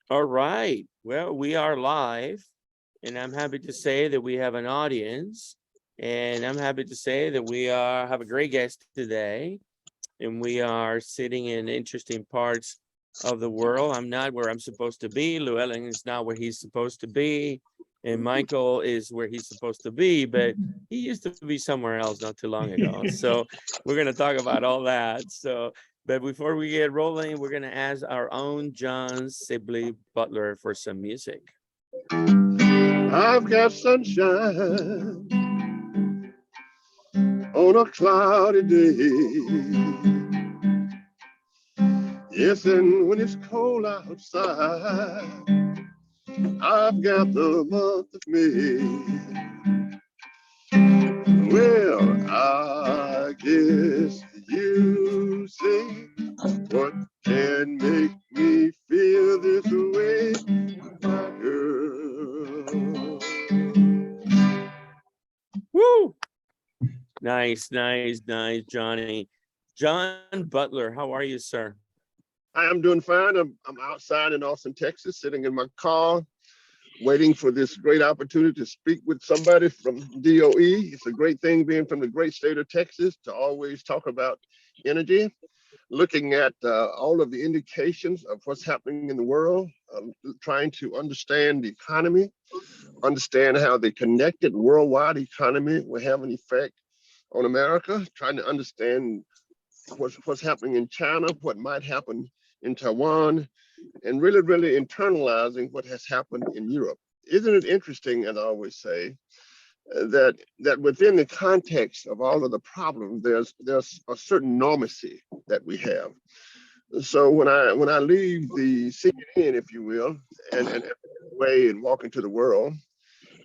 All right. Well, we are live, and I'm happy to say that we have an audience, and I'm happy to say that we have a great guest today, and we are sitting in interesting parts of the world. I'm not where I'm supposed to be. Llewellyn is not where he's supposed to be, and Michael is where he's supposed to be, but he used to be somewhere else not too long ago. So we're going to talk about all that. But before we get rolling, we're going to ask our own John Sibley Butler for some music. I've got sunshine on a cloudy day. Yes, and when it's cold outside, I've got the month of May. Well, I guess you say, what can make me feel this way, my girl? Woo! Nice, nice, nice, Johnny. John Butler, how are you, sir? I am doing fine. I'm outside in Austin, Texas, sitting in my car, waiting for this great opportunity to speak with somebody from DOE. It's a great thing being from the great state of Texas to always talk about energy, looking at all of the indications of what's happening in the world, trying to understand the economy, understand how the connected worldwide economy will have an effect on America, trying to understand what's happening in China, what might happen in Taiwan, and really internalizing what has happened in Europe. Isn't it interesting, as I always say, that within the context of all of the problems, there's a certain normacy that we have. So when I leave the CNN, if you will, and way and walk into the world,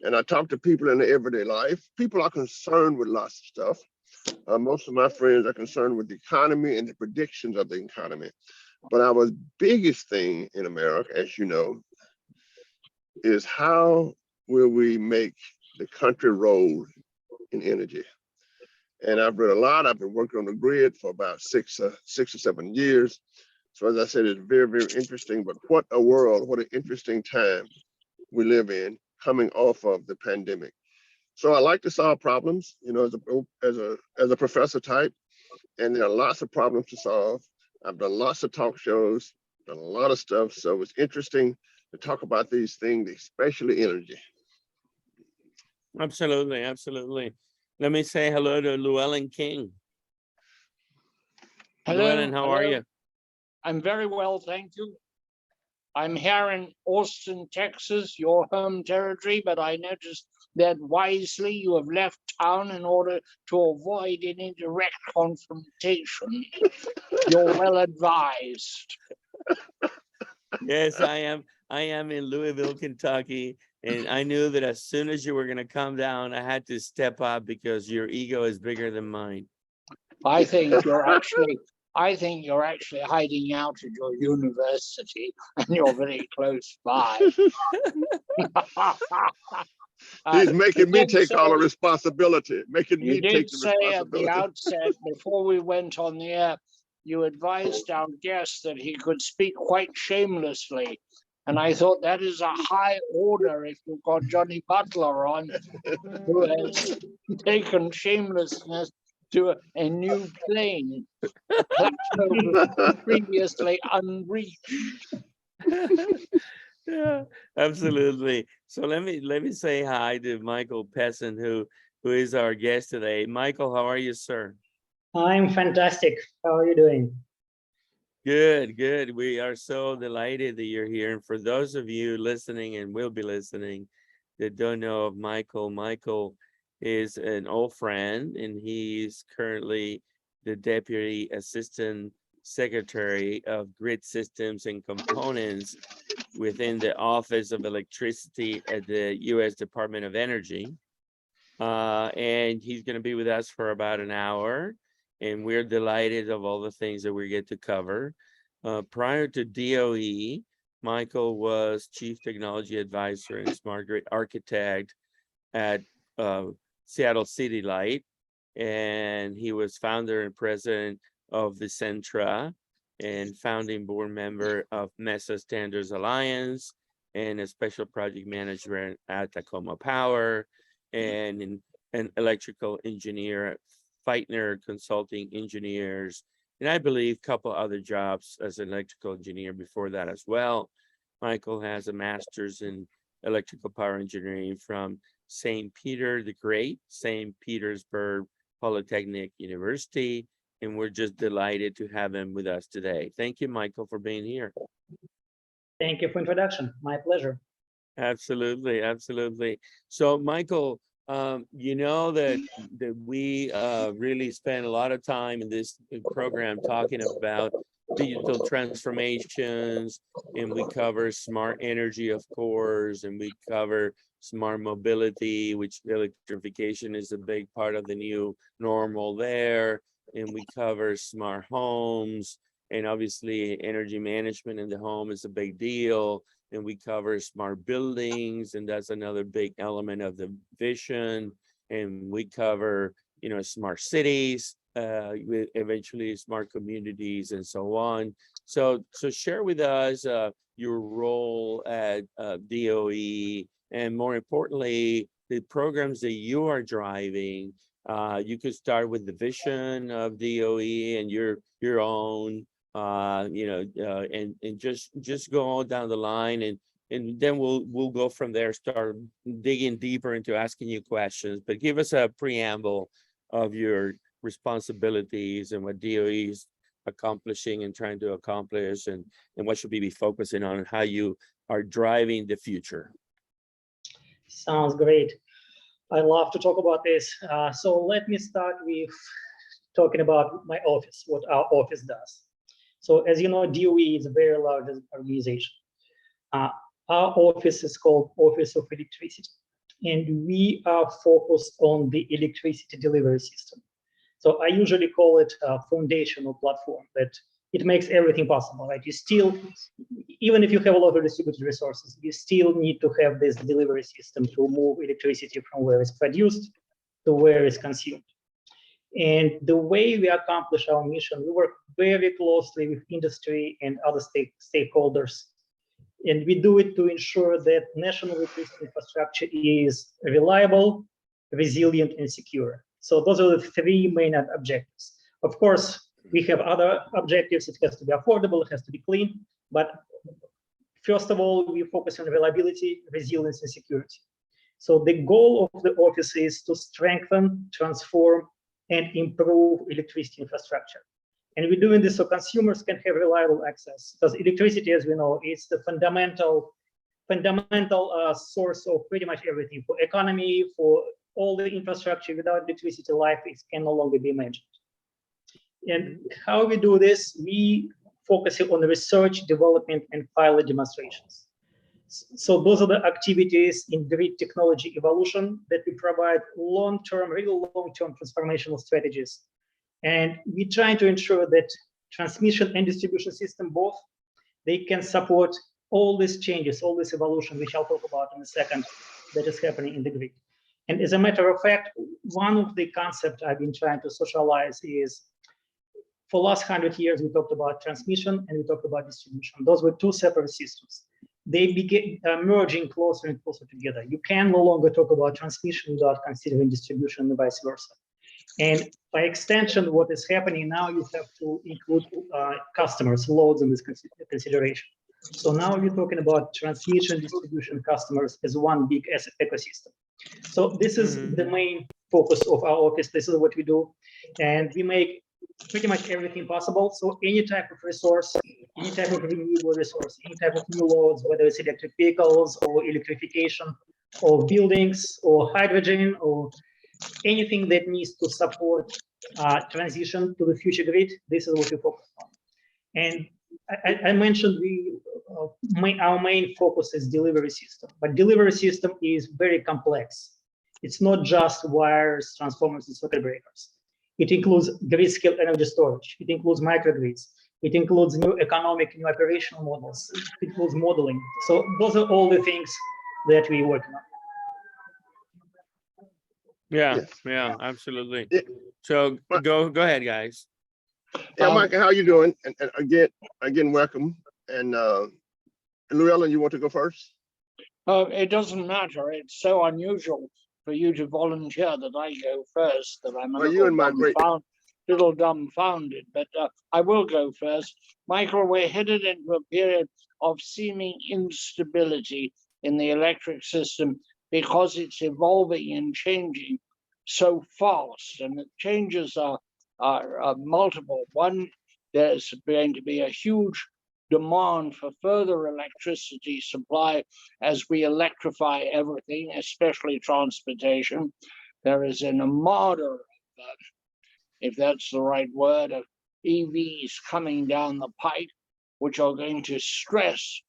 and I talk to people in their everyday life, people are concerned with lots of stuff. Most of my friends are concerned with the economy and the predictions of the economy. But our biggest thing in America, as you know, is how will we make the country roll in energy? And I've read a lot. I've been working on the grid for about six or 7 years. So as I said, it's very interesting. But what a world, what an interesting time we live in coming off of the pandemic. So I like to solve problems, you know, as a professor type, and there are lots of problems to solve. I've done lots of talk shows, done a lot of stuff. So it's interesting to talk about these things, especially energy. Absolutely, absolutely. Let me say hello to Llewellyn King. Hello, Llewellyn, how are you? I'm very well, thank you. I'm here in Austin, Texas, your home territory, but I noticed that wisely you have left town in order to avoid any direct confrontation. You're well advised. Yes, I am. I am in Louisville, Kentucky, and I knew that as soon as you were going to come down, I had to step up because your ego is bigger than mine. I think you're actually hiding out at your university, and you're very close by. He's making me take all the responsibility, You did say at the outset, before we went on the air, you advised our guest that he could speak quite shamelessly. And I thought that is a high order if you've got Johnny Butler on, who has taken shamelessness to a new plane, a plateau previously unreached. Yeah, absolutely. So let me say hi to Michael Pesin, who is our guest today. Michael, how are you, sir? I'm fantastic. How are you doing? Good, good. We are so delighted that you're here. And for those of you listening and will be listening that don't know of Michael, Michael is an old friend, and he's currently the Deputy Assistant Secretary of Grid Systems and Components within the Office of Electricity at the U.S. Department of Energy. And he's going to be with us for about an hour, and we're delighted of all the things that we get to cover. Prior to DOE, Michael was Chief Technology Advisor and Smart Grid Architect at Seattle City Light, and he was founder and president of the Centra, and founding board member of Mesa Standards Alliance, and a special project manager at Tacoma Power, and an electrical engineer at Feitner Consulting Engineers, and I believe a couple other jobs as an electrical engineer before that as well. Michael has a master's in electrical power engineering from St. Peter the Great, St. Petersburg Polytechnic University, and we're just delighted to have him with us today. Thank you, Michael, for being here. Thank you for introduction. My pleasure. Absolutely, absolutely. So, Michael, you know that we really spend a lot of time in this program talking about digital transformations, and we cover smart energy, of course, and we cover smart mobility, which electrification is a big part of the new normal there, and we cover smart homes, and obviously energy management in the home is a big deal, and we cover smart buildings, and that's another big element of the vision, and we cover, you know, smart cities, with eventually smart communities and so on. So share with us your role at DOE, and more importantly, the programs that you are driving. You could start with the vision of DOE and your own, and just go on down the line, and then we'll go from there, start digging deeper into asking you questions. But give us a preamble of your responsibilities and what DOE is accomplishing and trying to accomplish, and what should we be focusing on, and how you are driving the future. Sounds great. I love to talk about this. So let me start with talking about my office, what our office does. So as you know, DOE is a very large organization. Our office is called Office of Electricity, and we are focused on the electricity delivery system. So I usually call it a foundational platform that it makes everything possible, right? You still, even if you have a lot of distributed resources, you still need to have this delivery system to move electricity from where it's produced to where it's consumed. And the way we accomplish our mission, we work very closely with industry and other stakeholders. And we do it to ensure that national electricity infrastructure is reliable, resilient, and secure. So those are the three main objectives. Of course, we have other objectives. It has to be affordable, it has to be clean. But first of all, we focus on reliability, resilience, and security. So the goal of the office is to strengthen, transform, and improve electricity infrastructure. And we're doing this so consumers can have reliable access, because electricity, as we know, is the fundamental source of pretty much everything for economy, for all the infrastructure. Without electricity, life can no longer be imagined. And how we do this, we focus on research, development, and pilot demonstrations. So those are the activities in grid technology evolution that we provide long-term, really long-term transformational strategies. And we're trying to ensure that transmission and distribution system both, they can support all these changes, all this evolution, which I'll talk about in a second, that is happening in the grid. And as a matter of fact, one of the concepts I've been trying to socialize is, for the last 100 years, we talked about transmission and we talked about distribution. Those were two separate systems. They began merging closer and closer together. You can no longer talk about transmission without considering distribution and vice versa. And by extension, what is happening now, you have to include customers, loads in this consideration. So now we're talking about transmission, distribution, customers as one big ecosystem. So this is the main focus of our office. This is what we do. And we make pretty much everything possible. So any type of resource, any type of renewable resource, any type of new loads, whether it's electric vehicles or electrification or buildings or hydrogen or anything that needs to support transition to the future grid, this is what we focus on. And I mentioned our main focus is delivery system, but delivery system is very complex. It's not just wires, transformers, and circuit breakers. It includes grid-scale energy storage. It includes microgrids. It includes new economic, new operational models. It includes modeling. So those are all the things that we work on. Yeah, Yes. yeah, absolutely. Yeah. So go ahead, guys. Yeah, Mike, how you doing? And again, welcome. And Llewellyn, you want to go first? It doesn't matter. It's so unusual for you to volunteer that I go first that I'm a Well, you and my great little dumbfounded, but I will go first. Michael, we're headed into a period of seeming instability in the electric system because it's evolving and changing so fast, and the changes are multiple. One, there's going to be a huge demand for further electricity supply as we electrify everything, especially transportation. There is an armada of, if that's the right word, of EVs coming down the pike, which are going to stress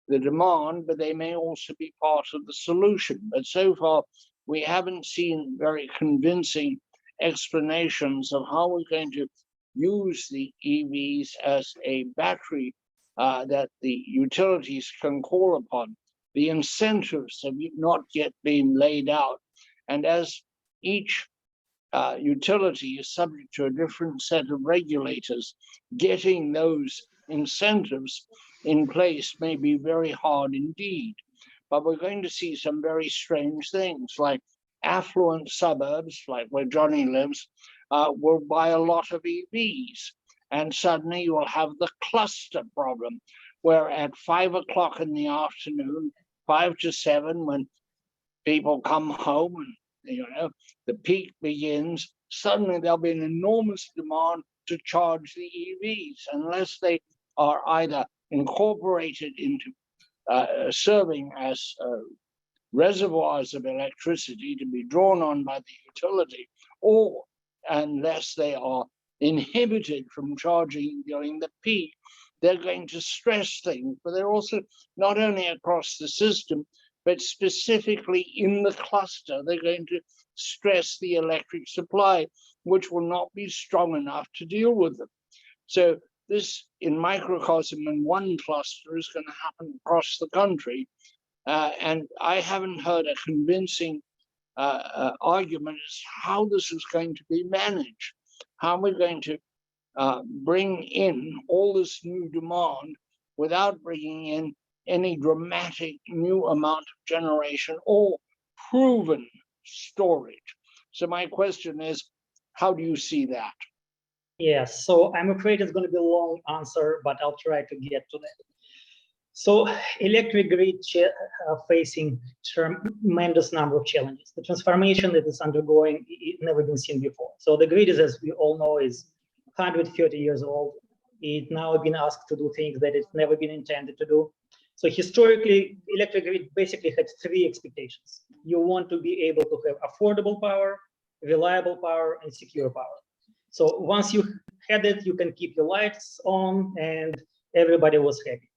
the demand, but they may also be part of the solution. But so far, we haven't seen very convincing explanations of how we're going to use the EVs as a battery that the utilities can call upon. The incentives have not yet been laid out. And as each utility is subject to a different set of regulators, getting those incentives in place may be very hard indeed. But we're going to see some very strange things, like affluent suburbs, like where Johnny lives, will buy a lot of EVs. And suddenly you will have the cluster problem, where at 5 o'clock in the afternoon, 5 to 7, when people come home and the peak begins, suddenly there'll be an enormous demand to charge the EVs unless they are either incorporated into serving as reservoirs of electricity to be drawn on by the utility, or unless they are inhibited from charging during the peak, they're going to stress things. But they're also not only across the system, but specifically in the cluster, they're going to stress the electric supply, which will not be strong enough to deal with them. So this, in microcosm in one cluster, is going to happen across the country. And I haven't heard a convincing argument as to how this is going to be managed. How we're going to bring in all this new demand without bringing in any dramatic new amount of generation or proven storage. So my question is, how do you see that? Yes, so I'm afraid it's going to be a long answer, but I'll try to get to that. So electric grid facing tremendous number of challenges. The transformation that is undergoing, it never been seen before. So the grid is, as we all know, is 130 years old. It's now been asked to do things that it's never been intended to do. So historically, electric grid basically had 3 expectations. You want to be able to have affordable power, reliable power, and secure power. So once you had it, you can keep your lights on and everybody was happy.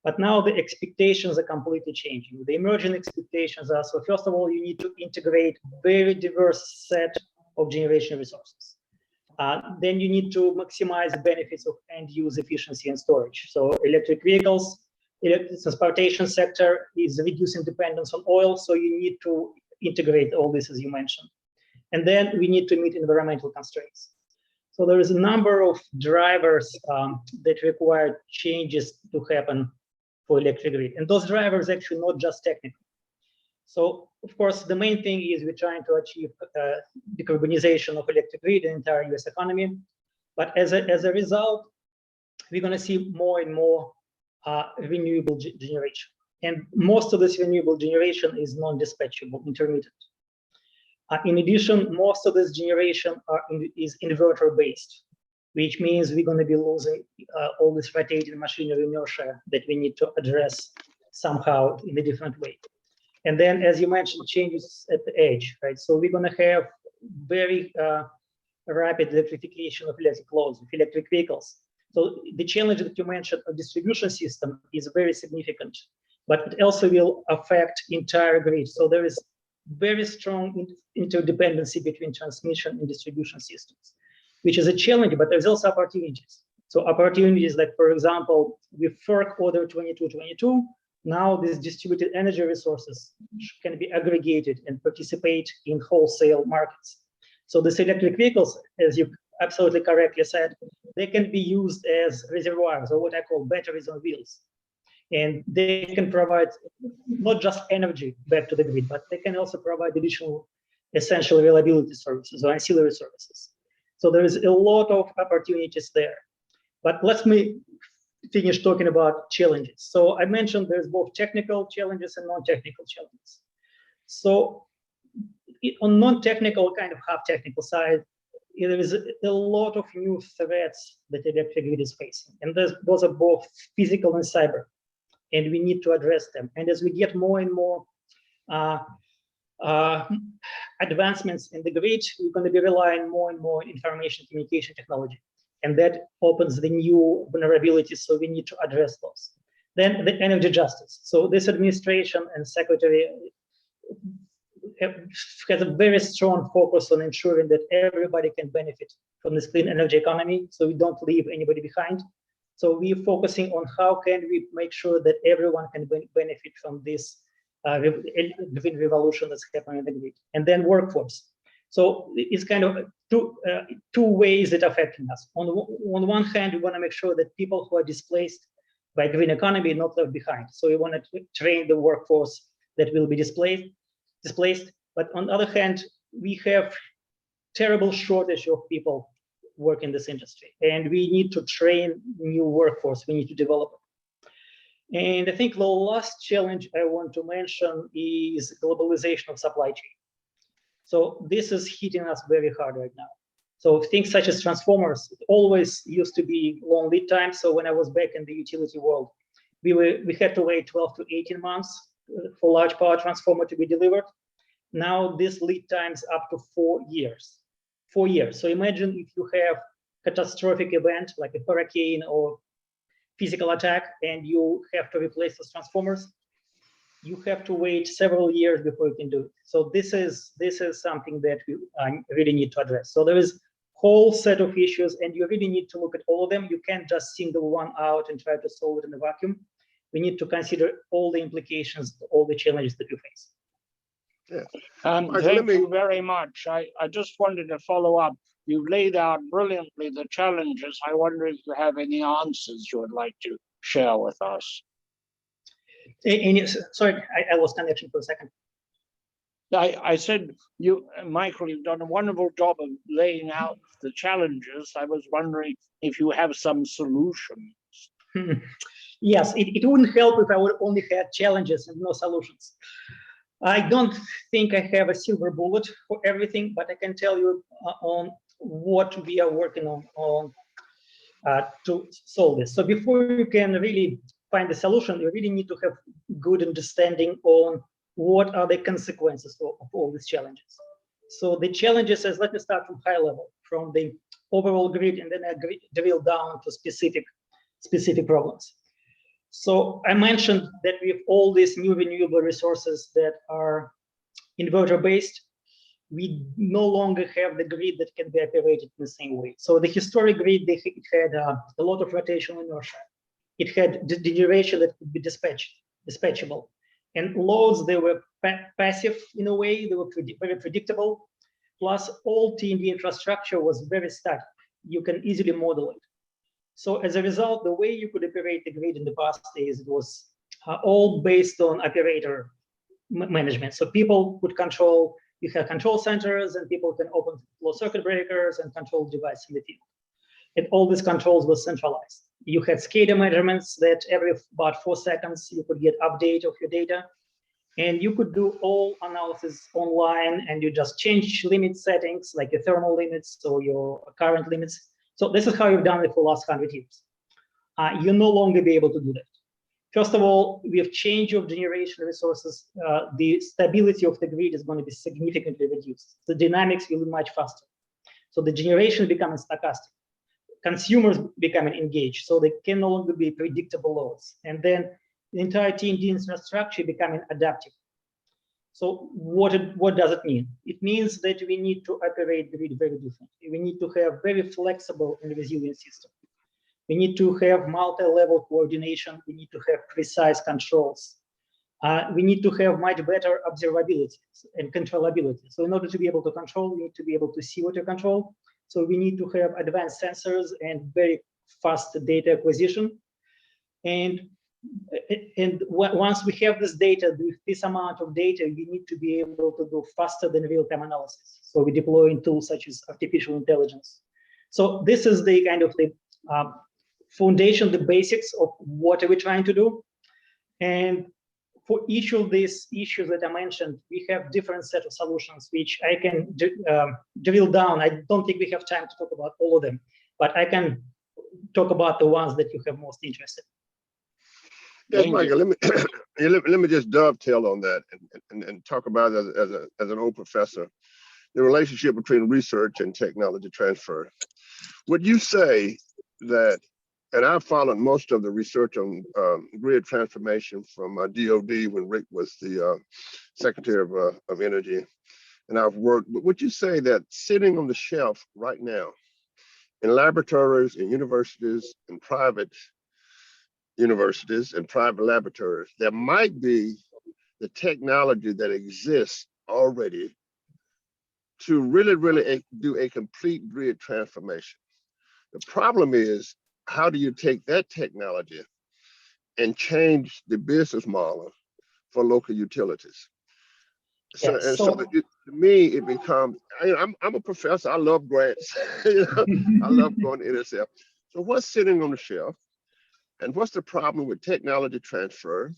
But now the expectations are completely changing. The emerging expectations are, so first of all, you need to integrate very diverse set of generation resources. Then you need to maximize the benefits of end-use efficiency and storage. So electric vehicles, electric transportation sector is reducing dependence on oil, so you need to integrate all this, as you mentioned. And then we need to meet environmental constraints. So there is a number of drivers that require changes to happen for electric grid. And those drivers actually not just technical. So of course, the main thing is we're trying to achieve decarbonization of electric grid in the entire US economy. But as a result, we're gonna see more and more renewable generation. And most of this renewable generation is non-dispatchable, intermittent. In addition, most of this generation is inverter-based, which means we're going to be losing all this rotating machinery inertia that we need to address somehow in a different way. And then, as you mentioned, changes at the edge, right? So we're going to have very rapid electrification of electric loads, of electric vehicles. So the challenge that you mentioned of distribution system is very significant, but it also will affect entire grid. So there is very strong interdependency between transmission and distribution systems, which is a challenge, but there's also opportunities. So opportunities like, for example, with FERC Order 2222, now these distributed energy resources can be aggregated and participate in wholesale markets. So these electric vehicles, as you absolutely correctly said, they can be used as reservoirs, or what I call batteries on wheels. And they can provide not just energy back to the grid, but they can also provide additional essential reliability services or ancillary services. So there is a lot of opportunities there. But let me finish talking about challenges. So I mentioned there's both technical challenges and non-technical challenges. So on non-technical, kind of half-technical side, there is a lot of new threats that the electric grid is facing. And those are both physical and cyber. And we need to address them. And as we get more and more advancements in the grid, we're going to be relying more and more on information communication technology. And that opens the new vulnerabilities, so we need to address those. Then the energy justice. So this administration and secretary has a very strong focus on ensuring that everybody can benefit from this clean energy economy, so we don't leave anybody behind. So we're focusing on how can we make sure that everyone can benefit from this green revolution that's happening in the grid. And then workforce. So it's kind of two ways that are affecting us. On one hand, we want to make sure that people who are displaced by green economy are not left behind. So we want to train the workforce that will be displaced. But on the other hand, we have terrible shortage of people work in this industry, and we need to train new workforce. We need to develop it. And I think the last challenge I want to mention is globalization of supply chain. So this is hitting us very hard right now. So things such as transformers always used to be long lead time. So when I was back in the utility world, we had to wait 12 to 18 months for large power transformer to be delivered. Now this lead time's up to 4 years. 4 years. So imagine if you have catastrophic event like a hurricane or physical attack, and you have to replace those transformers. You have to wait several years before you can do it. So this is something that we really need to address. So there is a whole set of issues, and you really need to look at all of them. You can't just single one out and try to solve it in a vacuum. We need to consider all the implications, all the challenges that we face. Yeah. Thank you very much. I just wanted to follow up. You laid out brilliantly the challenges. I wonder if you have any answers you would like to share with us. Sorry, I lost connection for a second. I said, Michael, you've done a wonderful job of laying out the challenges. I was wondering if you have some solutions. Yes, it wouldn't help if I would only had challenges and no solutions. I don't think I have a silver bullet for everything, but I can tell you on what we are working on to solve this. So before you can really find the solution, you really need to have good understanding on what are the consequences of all these challenges. So the challenges is, let me start from high level, from the overall grid, and then I drill down to specific problems. So I mentioned that we have all these new renewable resources that are inverter-based. We no longer have the grid that can be operated in the same way. So the historic grid, it had a lot of rotational inertia. It had the generation that could be dispatchable. And loads, they were passive in a way, they were very predictable. Plus all T&D infrastructure was very static. You can easily model it. So as a result, the way you could operate the grid in the past days, it was all based on operator management. So people could control, you have control centers, and people can open closed circuit breakers and control devices in the field. And all these controls were centralized. You had SCADA measurements that every about 4 seconds, you could get update of your data. And you could do all analysis online, and you just change limit settings, like your thermal limits or your current limits. So this is how you've done it for the last 100 years. You'll no longer be able to do that. First of all, we have change of generation resources. The stability of the grid is going to be significantly reduced. The dynamics will be much faster. So the generation becoming stochastic. Consumers becoming engaged, so they can no longer be predictable loads. And then the entire T&D infrastructure becoming adaptive. So what does it mean? It means that we need to operate the grid very differently. We need to have very flexible and resilient system. We need to have multi-level coordination. We need to have precise controls. We need to have much better observability and controllability. So in order to be able to control, we need to be able to see what you control. So we need to have advanced sensors and very fast data acquisition. And once we have this data, with this amount of data, we need to be able to do faster than real-time analysis. So we deploy in tools such as artificial intelligence. So this is the kind of the foundation, the basics of what are we trying to do. And for each of these issues that I mentioned, we have different set of solutions, which I can drill down. I don't think we have time to talk about all of them, but I can talk about the ones that you have most interested. Yes, Michael, let me just dovetail on that and talk about it as an old professor, the relationship between research and technology transfer. Would you say that, and I've followed most of the research on grid transformation from DOD when Rick was the Secretary of Energy, and I've worked, but would you say that sitting on the shelf right now in laboratories, in universities, and private universities and private laboratories, there might be the technology that exists already to really do a complete grid transformation? The problem is, how do you take that technology and change the business model for local utilities? So, Yeah, to me, it becomes, I'm a professor, I love grants, you know, I love going to NSF. So what's sitting on the shelf? And what's the problem with technology transfer,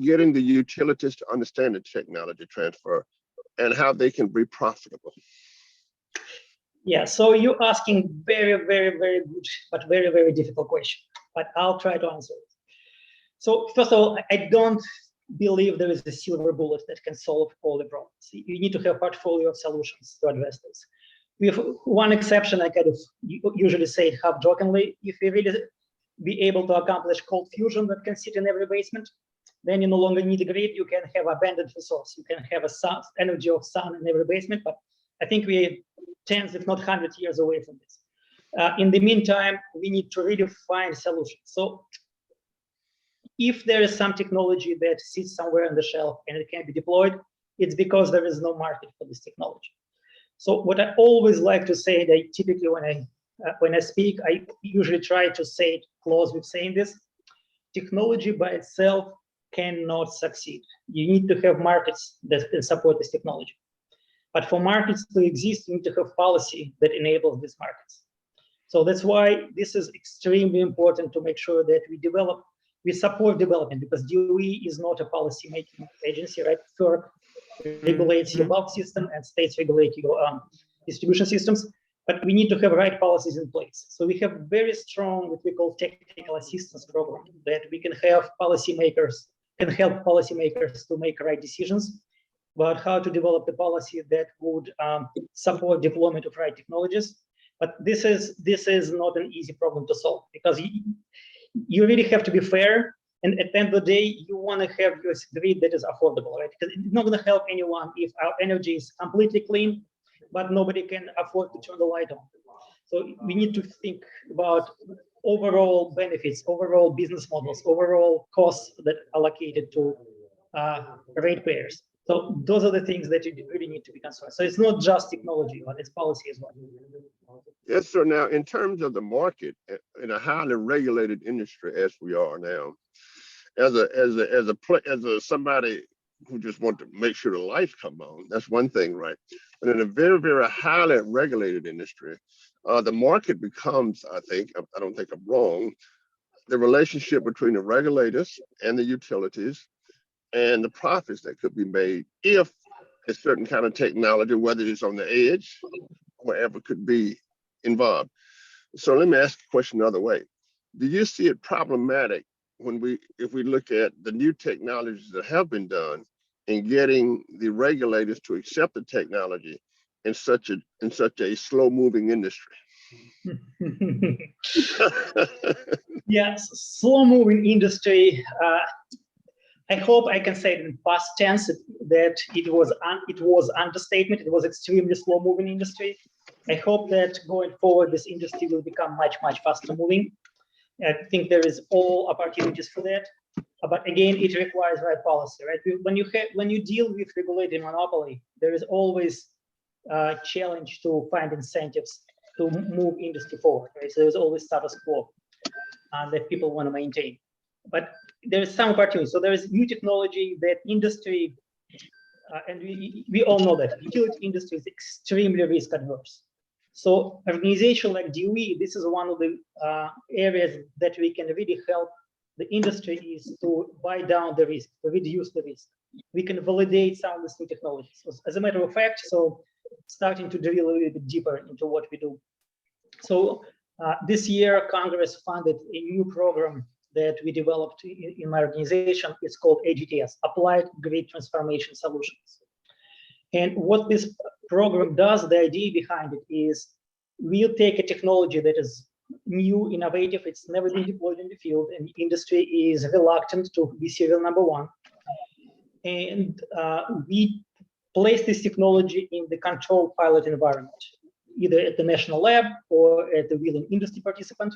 getting the utilities to understand the technology transfer and how they can be profitable? Yeah, so you're asking very, very, very good, but very, very difficult question, but I'll try to answer it. So first of all, I don't believe there is a silver bullet that can solve all the problems. You need to have a portfolio of solutions to address this. We have one exception, I kind of usually say it half jokingly. If we really be able to accomplish cold fusion that can sit in every basement, then you no longer need a grid. You can have abundant resource. You can have energy of sun in every basement, but I think we're tens, if not 100 years away from this. In the meantime, we need to really find solutions. So if there is some technology that sits somewhere on the shelf and it can be deployed, it's because there is no market for this technology. So what I always like to say, that typically when I speak, I usually try to say it close with saying this: technology by itself cannot succeed. You need to have markets that can support this technology. But for markets to exist, you need to have policy that enables these markets. So that's why this is extremely important to make sure that we support development, because DOE is not a policy-making agency, right? FERC regulates your bulk system and states regulate your distribution systems, but we need to have right policies in place. So we have very strong, what we call technical assistance program, that we can have policymakers, can help policymakers to make right decisions about how to develop the policy that would support deployment of right technologies. But this is not an easy problem to solve, because you really have to be fair. And at the end of the day, you want to have your grid that is affordable, right? Because it's not going to help anyone if our energy is completely clean, but nobody can afford to turn the light on. So we need to think about overall benefits, overall business models, overall costs that are allocated to ratepayers. So those are the things that you really need to be concerned. So it's not just technology, but it's policy as well. Yes, sir. Now, in terms of the market, in a highly regulated industry as we are now, as somebody who just want to make sure the lights come on, that's one thing, right? But in a very, very highly regulated industry, the market becomes, I don't think I'm wrong, the relationship between the regulators and the utilities and the profits that could be made if a certain kind of technology, whether it's on the edge, wherever, could be involved. So let me ask the question the other way. Do you see it problematic if we look at the new technologies that have been done in getting the regulators to accept the technology in such a slow-moving industry? Yes, slow-moving industry. I hope I can say it in past tense that it was understatement. It was extremely slow-moving industry. I hope that going forward, this industry will become much, much faster moving. I think there is all opportunities for that. But again, it requires right policy, right? When you deal with regulated monopoly, there is always challenge to find incentives to move industry forward, right? So there's always status quo that people want to maintain. But there is some opportunity. So there is new technology that industry, and we all know that utility industry is extremely risk adverse. So organization like DOE, this is one of the areas that we can really help the industry is to buy down the risk, to reduce the risk. We can validate some of these new technologies. So as a matter of fact, so starting to drill a little bit deeper into what we do. So this year, Congress funded a new program that we developed in my organization. It's called AGTS, Applied Grid Transformation Solutions. And what this program does, the idea behind it is we'll take a technology that is new, innovative, it's never been deployed in the field, and industry is reluctant to be serial number one. And we place this technology in the controlled pilot environment, either at the national lab or at the willing industry participant.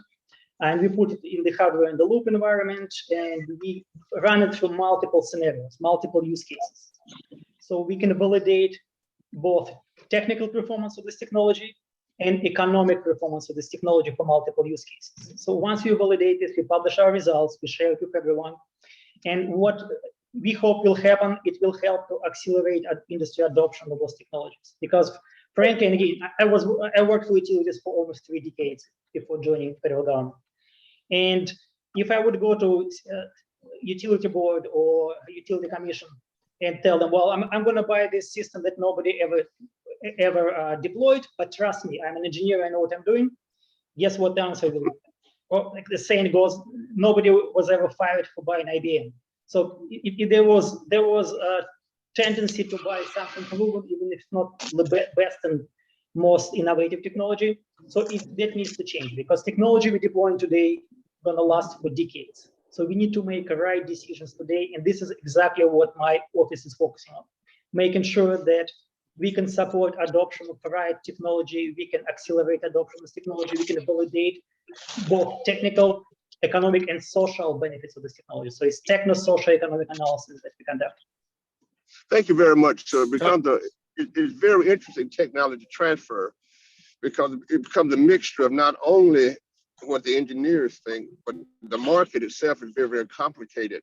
And we put it in the hardware in the loop environment, and we run it through multiple scenarios, multiple use cases. So we can validate both technical performance of this technology and economic performance of this technology for multiple use cases. So once we validate this, we publish our results, we share it with everyone. And what we hope will happen, it will help to accelerate industry adoption of those technologies. Because frankly, and again, I worked for utilities for almost 3 decades before joining federal government. And if I would go to utility board or utility commission and tell them, well, I'm going to buy this system that nobody ever deployed, but trust me, I'm an engineer, I know what I'm doing. Guess what the answer will be? Or like the saying goes, nobody was ever fired for buying IBM. So if there was a tendency to buy something from Google, even if it's not the best and most innovative technology. So that needs to change, because technology we're deploying today gonna last for decades. So we need to make the right decisions today, and this is exactly what my office is focusing on, making sure that we can support adoption of the right technology, we can accelerate adoption of this technology, we can validate both technical, economic, and social benefits of this technology. So it's techno-social economic analysis that we conduct. Thank you very much. So it's very interesting technology transfer, because it becomes a mixture of not only what the engineers think, but the market itself is very, very complicated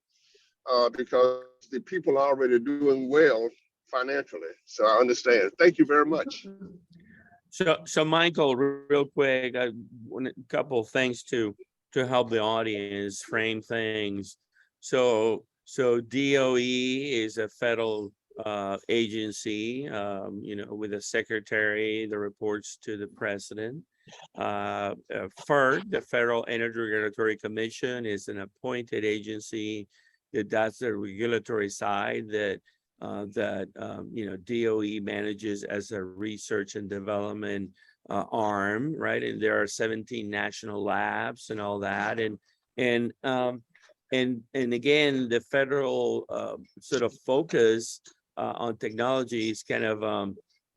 because the people are already doing well financially. So I understand. Thank you very much. So Michael, real quick, a couple of things to help the audience frame things. So DOE is a federal agency, with a secretary that reports to the president. FERC, the Federal Energy Regulatory Commission, is an appointed agency that does the regulatory side that DOE manages as a research and development arm, right? And there are 17 national labs and all that, and again, the federal sort of focus on technology is kind of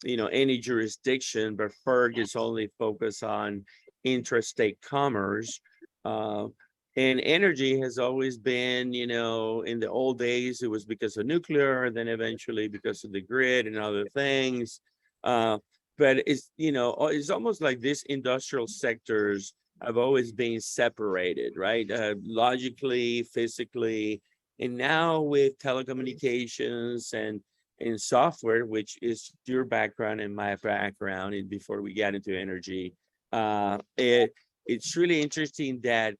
any jurisdiction, but FERC is only focused on intrastate commerce. And energy has always been, in the old days, it was because of nuclear, then eventually because of the grid and other things. But it's almost like these industrial sectors have always been separated, right? Logically, physically, and now with telecommunications and software, which is your background and my background, and before we get into energy, it's really interesting that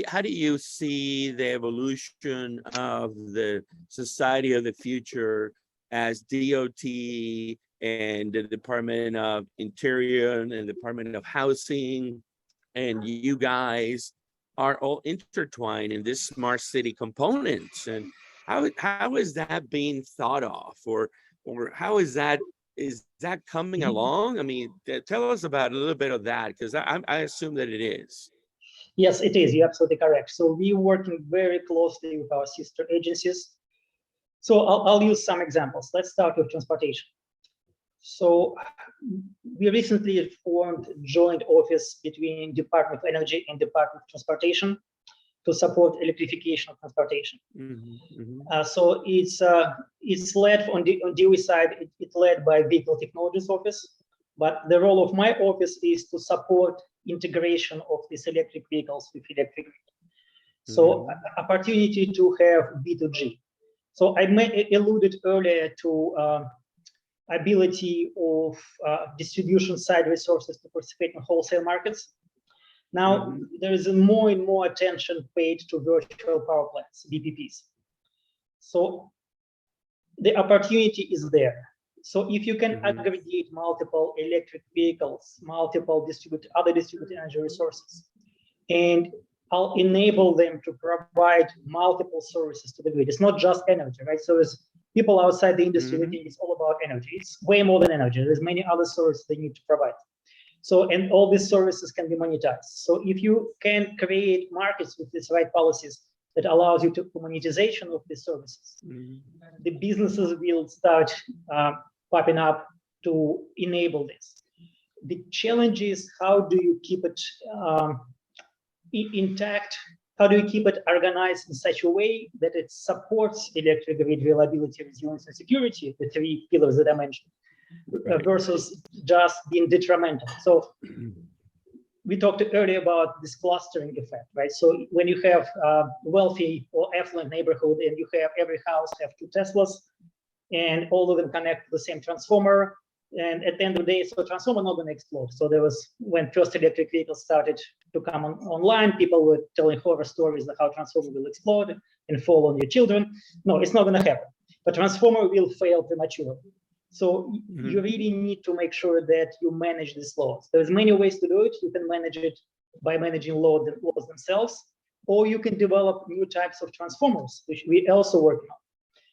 how do you see the evolution of the society of the future as DOT and the Department of Interior and the Department of Housing and you guys are all intertwined in this smart city components? And how is that being thought of, or how is that coming along? I mean, tell us about a little bit of that, because I assume that it is. Yes, it is. You're absolutely correct. So we're working very closely with our sister agencies. So I'll use some examples. Let's start with transportation. So we recently formed a joint office between Department of Energy and Department of Transportation to support electrification of transportation. So it's led on the DOE side. It's led by Vehicle Technologies Office, but the role of my office is to support integration of these electric vehicles with electric. So opportunity to have B2G. So I alluded earlier to ability of distribution side resources to participate in wholesale markets. Now, there is more and more attention paid to virtual power plants, VPPs. So the opportunity is there. So if you can aggregate multiple electric vehicles, multiple other distributed energy resources, and I'll enable them to provide multiple services to the grid. It's not just energy, right? So as people outside the industry, they think it's all about energy. It's way more than energy. There's many other services they need to provide. So, and all these services can be monetized. So if you can create markets with these right policies that allows you to monetization of these services, the businesses will start popping up to enable this. The challenge is, how do you keep it intact? How do you keep it organized in such a way that it supports electric grid reliability, resilience, and security, the three pillars that I mentioned, versus just being detrimental? So we talked earlier about this clustering effect, right? So when you have a wealthy or affluent neighborhood and you have every house have 2 Teslas and all of them connect to the same transformer, and at the end of the day, so transformer not going to explode. So there was, when first electric vehicles started to come online, people were telling horror stories of how transformer will explode and fall on your children. No, it's not going to happen. But transformer will fail prematurely. So you really need to make sure that you manage these loads. There's many ways to do it. You can manage it by managing loads themselves, or you can develop new types of transformers, which we also work on.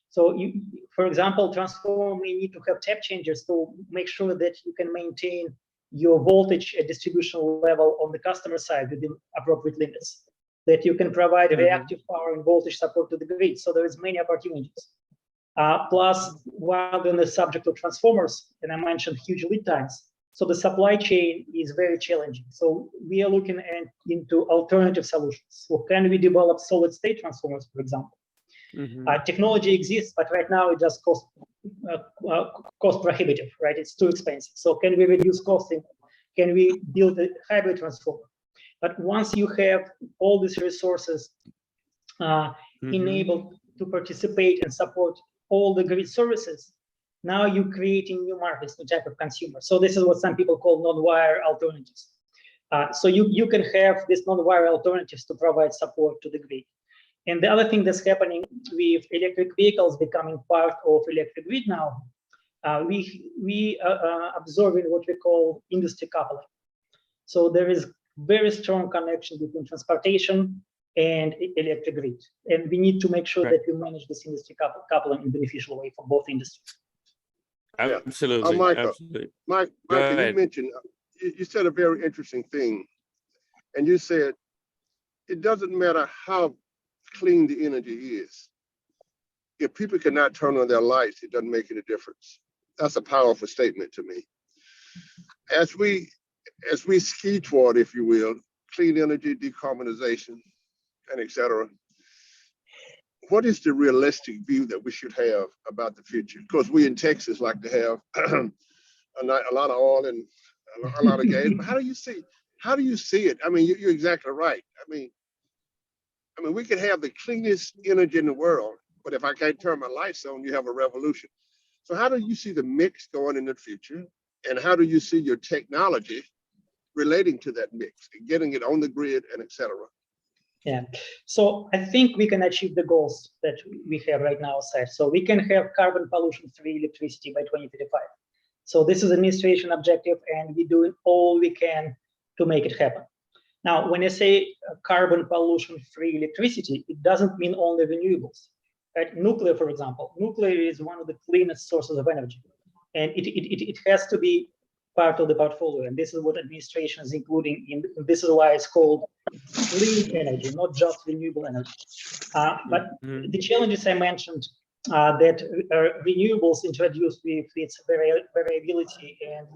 So you, for example, transformer may need to have tap changers to make sure that you can maintain your voltage at distribution level on the customer side within appropriate limits, that you can provide reactive power and voltage support to the grid. So there is many opportunities. Plus, while on the subject of transformers, and I mentioned huge lead times, so the supply chain is very challenging. So we are looking into alternative solutions. So can we develop solid state transformers, for example? Technology exists, but right now it just cost prohibitive, right? It's too expensive. So can we reduce costing? Can we build a hybrid transformer? But once you have all these resources enabled to participate and support all the grid services, now you're creating new markets, new type of consumers. So this is what some people call non-wire alternatives. So you can have these non-wire alternatives to provide support to the grid. And the other thing that's happening with electric vehicles becoming part of electric grid now, we are observing what we call industry coupling. So there is very strong connection between transportation and electric grid. And we need to make sure that we manage this industry coupling in a beneficial way for both industries. Absolutely. Michael, Absolutely. Michael, you mentioned, you said a very interesting thing. And you said, it doesn't matter how clean the energy is. If people cannot turn on their lights, it doesn't make any difference. That's a powerful statement to me. As we ski toward, if you will, clean energy, decarbonization, and et cetera, what is the realistic view that we should have about the future? Because we in Texas like to have a lot of oil and a lot of gas. But how do you see it? I mean, you're exactly right. I mean, we could have the cleanest energy in the world, but if I can't turn my lights on, you have a revolution. So how do you see the mix going in the future? And how do you see your technology relating to that mix and getting it on the grid and et cetera? Yeah, so I think we can achieve the goals that we have right now set. So we can have carbon pollution-free electricity by 2035. So this is an administration objective, and we're doing all we can to make it happen. Now, when I say carbon pollution-free electricity, it doesn't mean only renewables. Right? Nuclear, for example, nuclear is one of the cleanest sources of energy, and it has to be part of the portfolio. And this is what administration is including in. This is why it's called clean energy, not just renewable energy. But the challenges I mentioned that renewables introduced with its variability and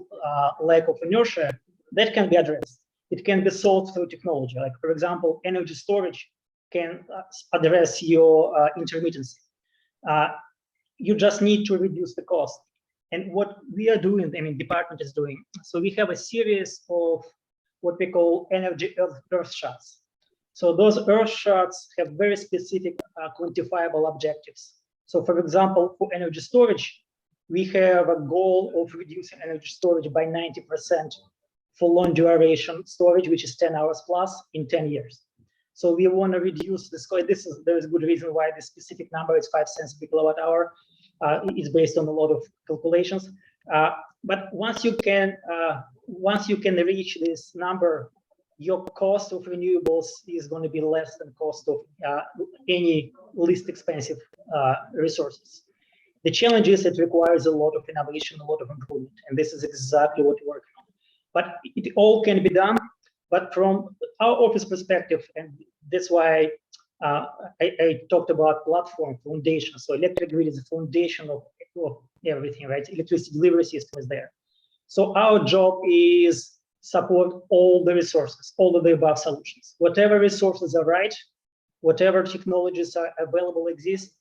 lack of inertia, that can be addressed. It can be solved through technology. Like, for example, energy storage can address your intermittency. You just need to reduce the cost. And what we are doing, I mean, department is doing, so we have a series of what we call energy earth shots. So those earth shots have very specific quantifiable objectives. So for example, for energy storage, we have a goal of reducing energy storage by 90% for long duration storage, which is 10 hours plus in 10 years. So we want to reduce this. There is a good reason why the specific number is 5 cents per kilowatt hour. It's based on a lot of calculations. But once you can reach this number, your cost of renewables is going to be less than cost of any least expensive resources. The challenge is it requires a lot of innovation, a lot of improvement, and this is exactly what we're working on. But it all can be done. But from our office perspective, and that's why I talked about platform foundation. So electric grid is the foundation of everything, right? Electricity delivery system is there. So our job is support all the resources, all of the above solutions. Whatever resources are right, whatever technologies are available exist,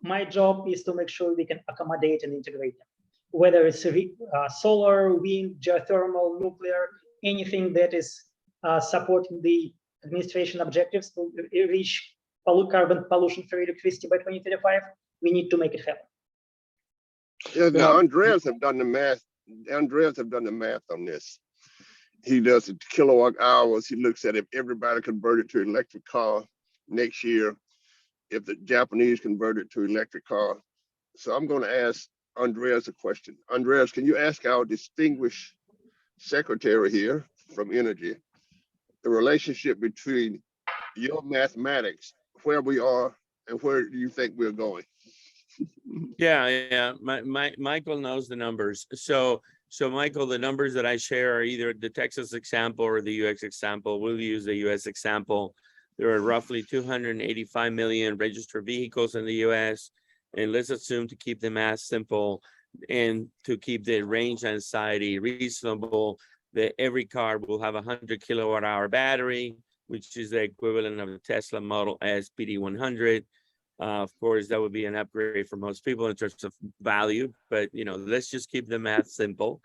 my job is to make sure we can accommodate and integrate them. Whether it's solar, wind, geothermal, nuclear, anything that is supporting the administration objectives to reach carbon pollution-free electricity by 2035, we need to make it happen. Yeah, now Andreas have done the math. Andreas have done the math on this. He does the kilowatt hours. He looks at if everybody converted to electric car next year, if the Japanese converted to electric car. So I'm going to ask Andreas a question. Andreas, can you ask our distinguished secretary here from Energy the relationship between your mathematics, where we are, and where do you think we're going? Yeah. Michael knows the numbers. So Michael, the numbers that I share are either the Texas example or the US example. We'll use the US example. There are roughly 285 million registered vehicles in the US. And let's assume, to keep the math simple and to keep the range anxiety reasonable, that every car will have a 100 kilowatt hour battery, which is the equivalent of a Tesla Model S PD100. Of course, that would be an upgrade for most people in terms of value, but let's just keep the math simple.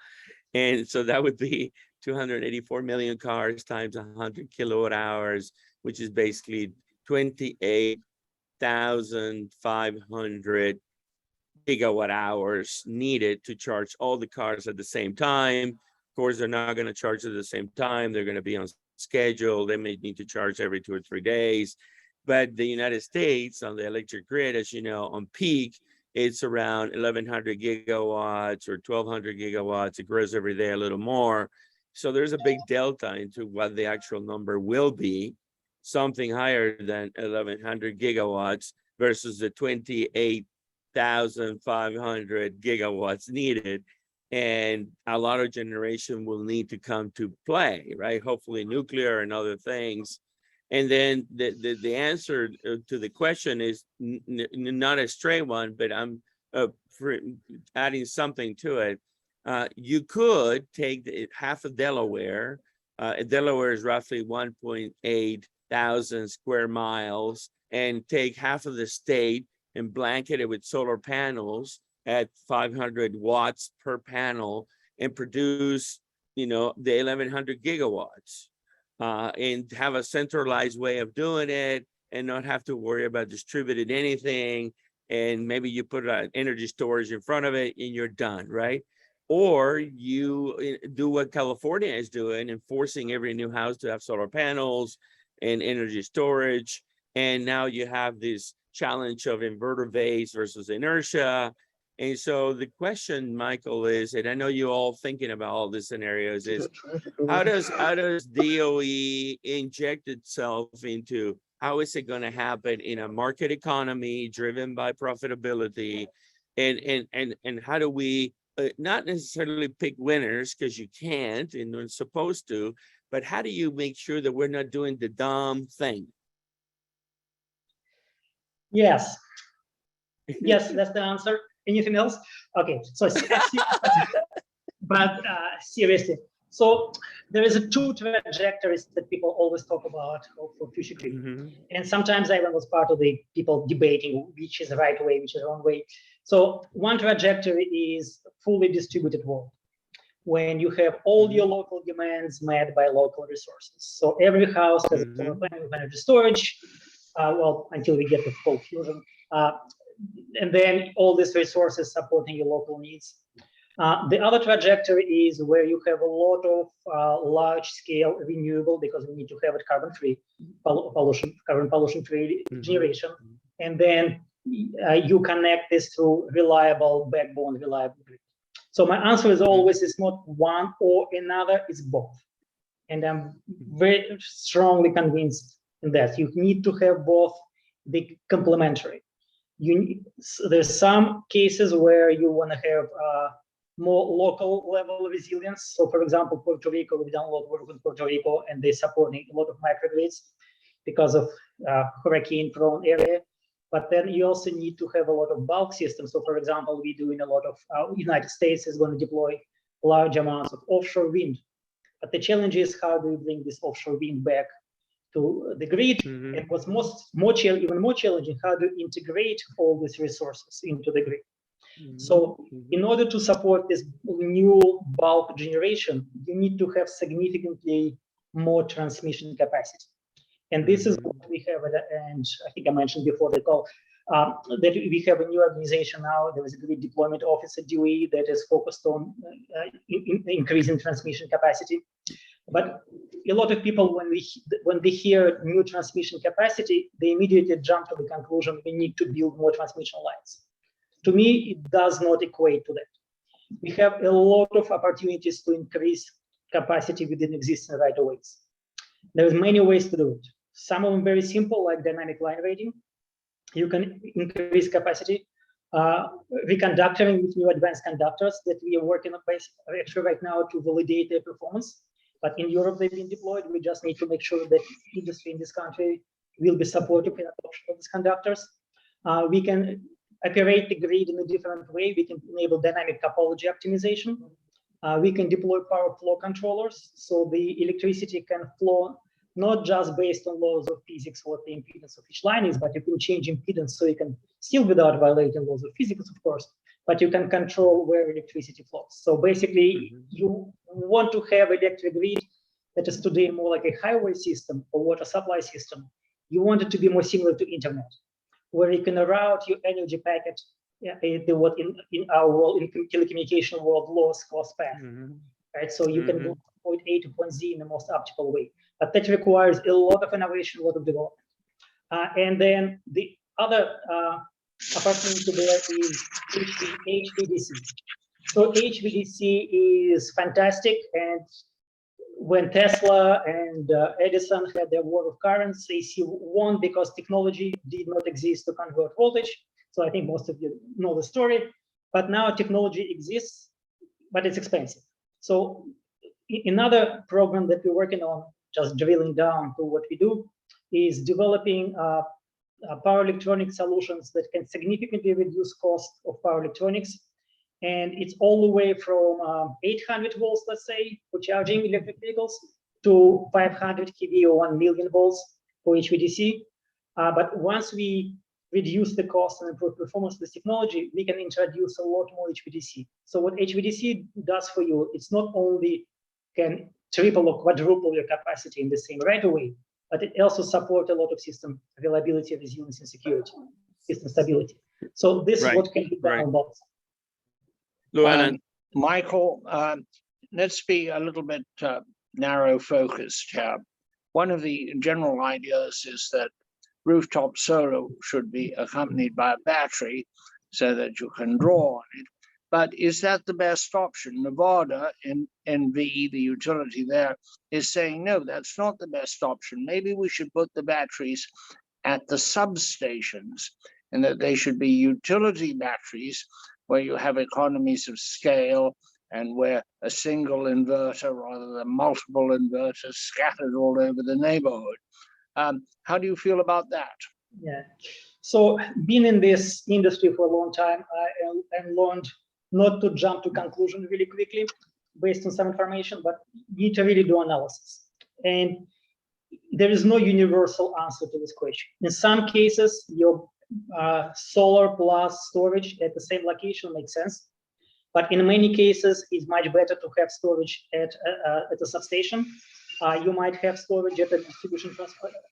And so that would be 284 million cars times 100 kilowatt hours, which is basically 28,500 gigawatt hours needed to charge all the cars at the same time. Of course, they're not going to charge at the same time. They're going to be on schedule. They may need to charge every 2 or 3 days. But the United States on the electric grid, as you know, on peak, it's around 1,100 gigawatts or 1,200 gigawatts. It grows every day a little more. So there's a big delta into what the actual number will be, something higher than 1,100 gigawatts versus the 28,500 gigawatts needed. And a lot of generation will need to come to play, right? Hopefully nuclear and other things. And then the answer to the question is not a straight one, but I'm adding something to it. You could take half of Delaware. Delaware is roughly 1.8 thousand square miles, and take half of the state and blanket it with solar panels at 500 watts per panel and produce, the 1,100 gigawatts. And have a centralized way of doing it and not have to worry about distributed anything. And maybe you put energy storage in front of it and you're done, right? Or you do what California is doing and forcing every new house to have solar panels and energy storage. And now you have this challenge of inverter base versus inertia. And so the question, Michael, is, and I know you all thinking about all these scenarios, is how does DOE inject itself into, how is it going to happen in a market economy driven by profitability? And how do we not necessarily pick winners, because you can't and you're supposed to, but how do you make sure that we're not doing the dumb thing? Yes, that's the answer. Anything else? Okay, so but seriously, So there is two trajectories that people always talk about for future grid. And sometimes I even was part of the people debating which is the right way, which is the wrong way. So one trajectory is fully distributed world, when you have all your local demands met by local resources. So every house has a solar panel with energy storage, well, until we get to cold fusion. And then all these resources supporting your local needs. The other trajectory is where you have a lot of large-scale renewable, because we need to have it carbon-free, carbon pollution-free generation, and then you connect this through reliable backbone, reliable grid. So my answer is always, it's not one or another, it's both. And I'm very strongly convinced in that you need to have both, the complementary. There's some cases where you want to have more local level resilience. So for example, Puerto Rico, we've done a lot of work with Puerto Rico, and they're supporting a lot of microgrids because of hurricane prone area. But then you also need to have a lot of bulk systems. So for example, we're doing a lot of, United States is going to deploy large amounts of offshore wind. But the challenge is, how do you bring this offshore wind back to the grid? And what's even more challenging, how to integrate all these resources into the grid. So in order to support this new bulk generation, you need to have significantly more transmission capacity. And this is what we have, and I think I mentioned before the call, that we have a new organization now. There is a grid deployment office at DOE that is focused on increasing transmission capacity. But a lot of people, when they hear new transmission capacity, they immediately jump to the conclusion we need to build more transmission lines. To me, it does not equate to that. We have a lot of opportunities to increase capacity within existing right-of-ways. There's many ways to do it. Some of them very simple, like dynamic line rating. You can increase capacity. Reconductoring with new advanced conductors that we are working on actually right now to validate their performance. But in Europe, they've been deployed. We just need to make sure that industry in this country will be supportive in adoption of these conductors. We can operate the grid in a different way. We can enable dynamic topology optimization. We can deploy power flow controllers, so the electricity can flow not just based on laws of physics, what the impedance of each line is, but you can change impedance, so you can still, without violating laws of physics, of course, but you can control where electricity flows. So basically, you want to have electric grid that is today more like a highway system or water supply system. You want it to be more similar to internet, where you can route your energy packet, what in our world, in telecommunication world, lowest cost path, right? So you can go from point A to point Z in the most optimal way. But that requires a lot of innovation, a lot of development. And then the other opportunity there is HVDC. So HVDC is fantastic, and when Tesla and Edison had their war of currents, AC won because technology did not exist to convert voltage. So I think most of you know the story. But now technology exists, but it's expensive. So another program that we're working on, just drilling down to what we do, is developing power electronic solutions that can significantly reduce cost of power electronics. And it's all the way from 800 volts, let's say, for charging electric vehicles, to 500 kV or 1 million volts for HVDC. But once we reduce the cost and improve performance of this technology, we can introduce a lot more HVDC. So what HVDC does for you, it's not only can triple or quadruple your capacity in the same right away, but it also supports a lot of system reliability, resilience, and security, system stability. So this is what can be done on both. Michael, let's be a little bit narrow focused here. One of the general ideas is that rooftop solar should be accompanied by a battery so that you can draw on it. But is that the best option? Nevada, NV, the utility there, is saying, no, that's not the best option. Maybe we should put the batteries at the substations, and that they should be utility batteries where you have economies of scale and where a single inverter rather than multiple inverters scattered all over the neighborhood. How do you feel about that? Yeah, so being in this industry for a long time, I learned not to jump to conclusion really quickly, based on some information, but you need to really do analysis. And there is no universal answer to this question. In some cases, your solar plus storage at the same location makes sense. But in many cases, it's much better to have storage at a substation. You might have storage at a distribution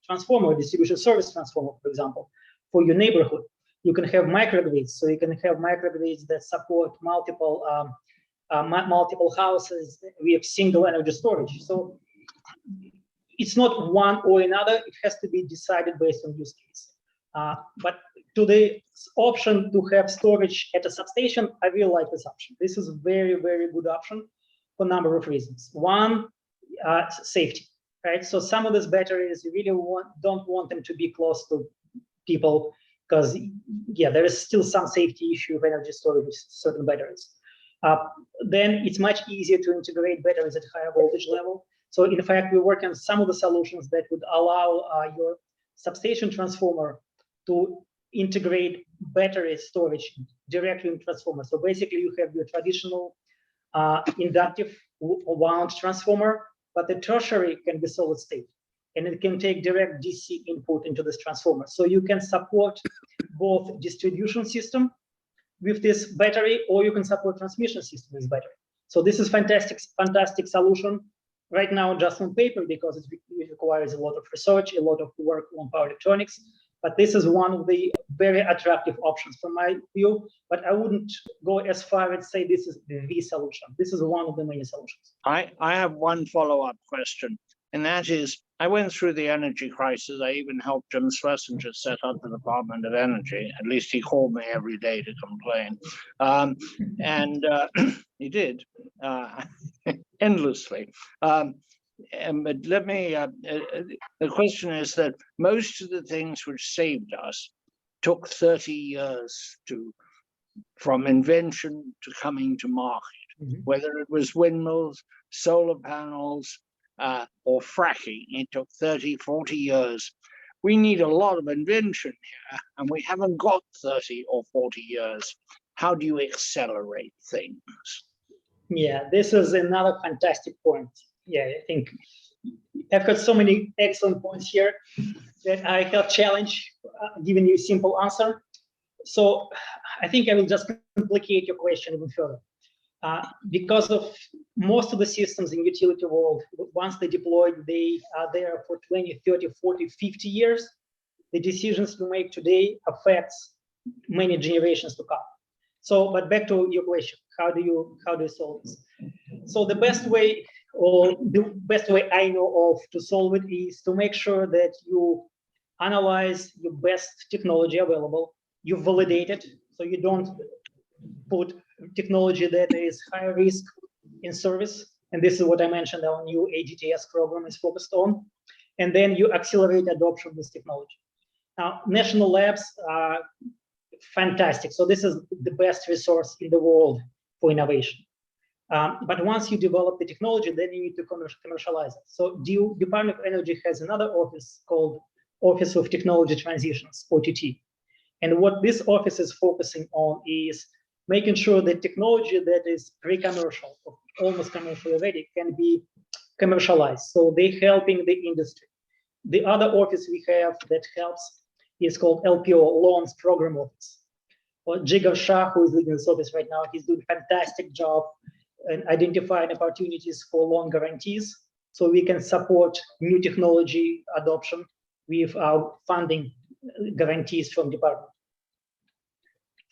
transformer, distribution service transformer, for example, for your neighborhood. You can have microgrids, so you can have microgrids that support multiple houses with single energy storage. So it's not one or another. It has to be decided based on use case. But to the option to have storage at a substation, I really like this option. This is a very, very good option for a number of reasons. One, safety, right? So some of these batteries, you really don't want them to be close to people because, yeah, there is still some safety issue of energy storage with certain batteries. Then it's much easier to integrate batteries at higher voltage level. So in fact, we work on some of the solutions that would allow your substation transformer to integrate battery storage directly in transformer. So basically you have your traditional inductive wound transformer, but the tertiary can be solid state, and it can take direct DC input into this transformer. So you can support both distribution system with this battery, or you can support transmission system with battery. So this is fantastic solution right now, just on paper, because it requires a lot of research, a lot of work on power electronics. But this is one of the very attractive options from my view. But I wouldn't go as far as say this is the solution. This is one of the many solutions. I have one follow-up question, and that is, I went through the energy crisis. I even helped Jim Schlesinger set up the Department of Energy. At least he called me every day to complain. He did endlessly. But let me, the question is that most of the things which saved us took 30 years from invention to coming to market, whether it was windmills, solar panels, or fracking. It took 30, 40 years. We need a lot of invention here, and we haven't got 30 or 40 years. How do you accelerate things? Yeah, this is another fantastic point. Yeah, I think I've got so many excellent points here that I have challenge giving you a simple answer. So I think I will just complicate your question even further. Because of most of the systems in utility world, once they deployed, they are there for 20, 30, 40, 50 years. The decisions you make today affects many generations to come. So, but back to your question, how do you solve this? So the best way, or the best way I know of to solve it, is to make sure that you analyze your best technology available, you validate it, so you don't put technology that is high risk in service. And this is what I mentioned our new AGTS program is focused on. And then you accelerate adoption of this technology. Now, national labs are fantastic. So this is the best resource in the world for innovation. But once you develop the technology, then you need to commercialize it. So Department of Energy has another office called Office of Technology Transitions, OTT. And what this office is focusing on is making sure that technology that is pre-commercial, almost commercially ready, can be commercialized. So they're helping the industry. The other office we have that helps is called LPO, Loans Program Office. Well, Jigar Shah, who is leading this office right now, he's doing a fantastic job in identifying opportunities for loan guarantees, so we can support new technology adoption with our funding guarantees from department.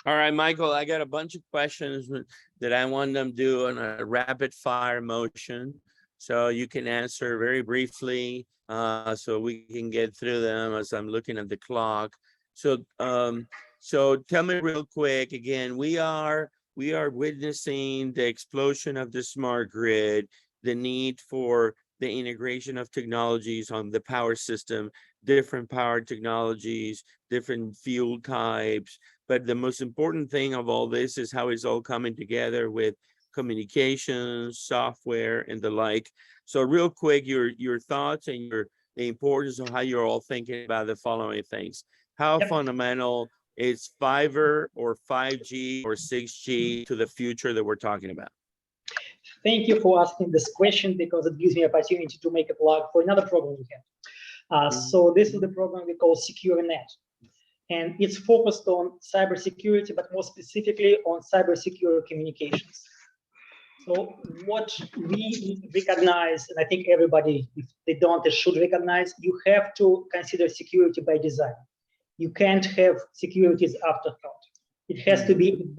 All right, Michael, I got a bunch of questions that I want them to do on a rapid fire motion. So you can answer very briefly so we can get through them as I'm looking at the clock. So tell me real quick, again, we are witnessing the explosion of the smart grid, the need for the integration of technologies on the power system, different power technologies, different fuel types. But the most important thing of all this is how it's all coming together with communications, software, and the like. So real quick, your thoughts and the importance of how you're all thinking about the following things. How fundamental is fiber or 5G or 6G to the future that we're talking about? Thank you for asking this question because it gives me opportunity to make a plug for another program we have. So this is the program we call SecureNet. And it's focused on cybersecurity, but more specifically on cybersecure communications. So what we recognize, and I think everybody, if they don't, they should recognize, you have to consider security by design. You can't have security as afterthought. It has to be in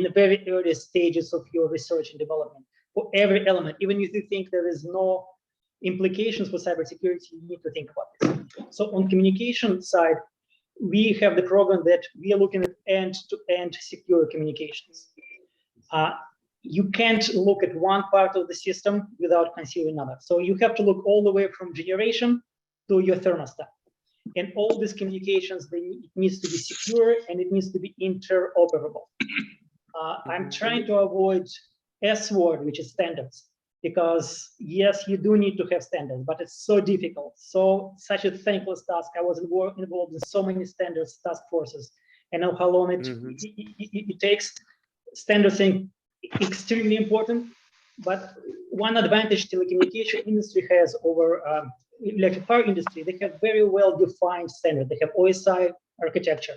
the very early stages of your research and development for every element. Even if you think there is no implications for cybersecurity, you need to think about this. So on communication side, we have the program that we are looking at end-to-end secure communications. You can't look at one part of the system without considering another. So you have to look all the way from generation to your thermostat. And all these communications, it needs to be secure and it needs to be interoperable. I'm trying to avoid S word, which is standards, because yes, you do need to have standards, but it's so difficult. So such a thankless task. I was involved in so many standards task forces. And know how long it takes. Standards thing extremely important, but one advantage telecommunication industry has over electric power industry, they have very well-defined standards. They have OSI architecture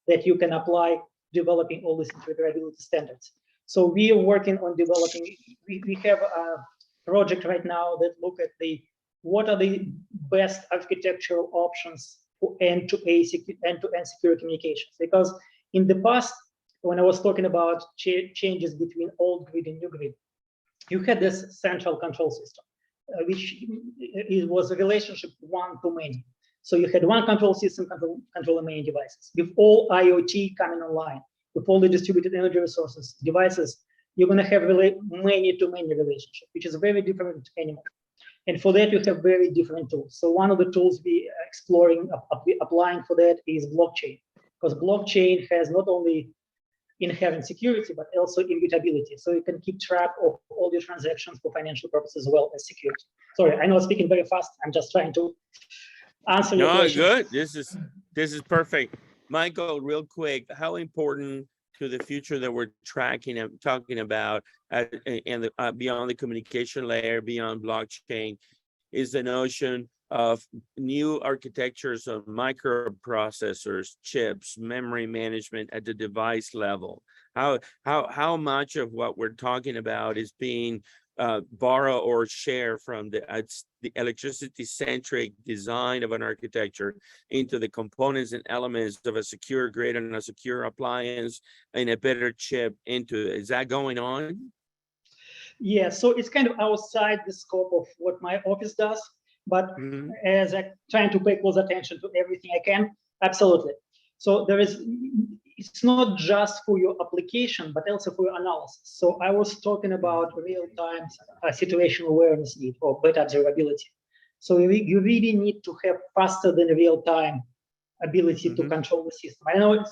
that you can apply developing all these interoperability standards. So we are working on developing, we have a project right now that look at what are the best architectural options for end-to-end secure communications. Because in the past, when I was talking about changes between old grid and new grid, you had this central control system, which was a relationship one to many. So you had one control system controlling many devices. With all IoT coming online, with all the distributed energy resources, devices, you're going to have many to many relationship, which is a very different animal. And for that, you have very different tools. So one of the tools we are exploring, applying for that is blockchain, because blockchain has not only inherent security, but also immutability. So you can keep track of all your transactions for financial purposes as well as security. Sorry, I know I'm speaking very fast. I'm just trying to answer your question. No, good. This is perfect. Michael, real quick, how important to the future that we're tracking and talking about and beyond the communication layer, beyond blockchain, is the notion of new architectures of microprocessors, chips, memory management at the device level. How much of what we're talking about is being borrow or share from the electricity-centric design of an architecture into the components and elements of a secure grid and a secure appliance and a better chip into it. Is that going on? Yeah, so it's kind of outside the scope of what my office does, but as I'm trying to pay close attention to everything I can, absolutely. So it's not just for your application, but also for your analysis. So I was talking about real-time situational awareness need or better observability. So you really need to have faster than real-time ability to control the system. I know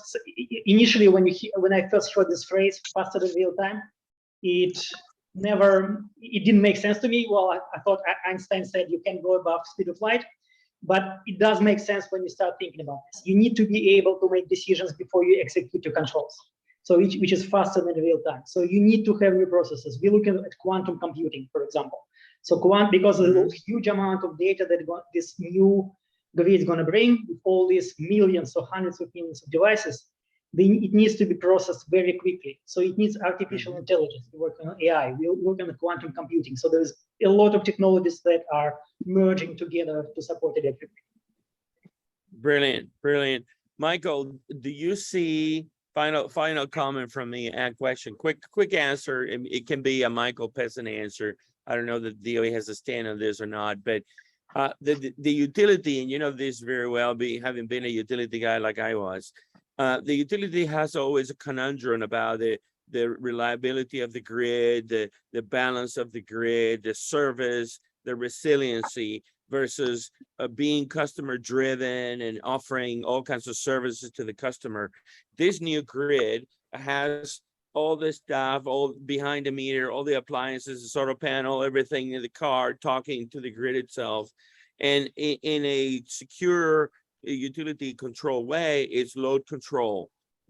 initially when I first heard this phrase, faster than real-time, it didn't make sense to me. Well, I thought Einstein said you can go above speed of light. But it does make sense when you start thinking about this. You need to be able to make decisions before you execute your controls. So which is faster than real time. So you need to have new processes. We're looking at quantum computing, for example. So because of the huge amount of data that this new grid is going to bring, with all these millions or hundreds of millions of devices, it needs to be processed very quickly. So it needs artificial intelligence. We're working on AI. We're working on quantum computing. So there's a lot of technologies that are merging together to support it everywhere. Brilliant, brilliant. Michael, do you see, final comment from me and question, quick answer. It can be a Michael Pesin answer. I don't know that DOE has a stand on this or not, but the utility, and you know this very well, having been a utility guy like I was, the utility has always a conundrum about the reliability of the grid, the balance of the grid, the service, the resiliency versus being customer driven and offering all kinds of services to the customer. This new grid has all this stuff, all behind the meter, all the appliances, the solar panel, everything in the car talking to the grid itself. And in a secure utility control way, it's load control.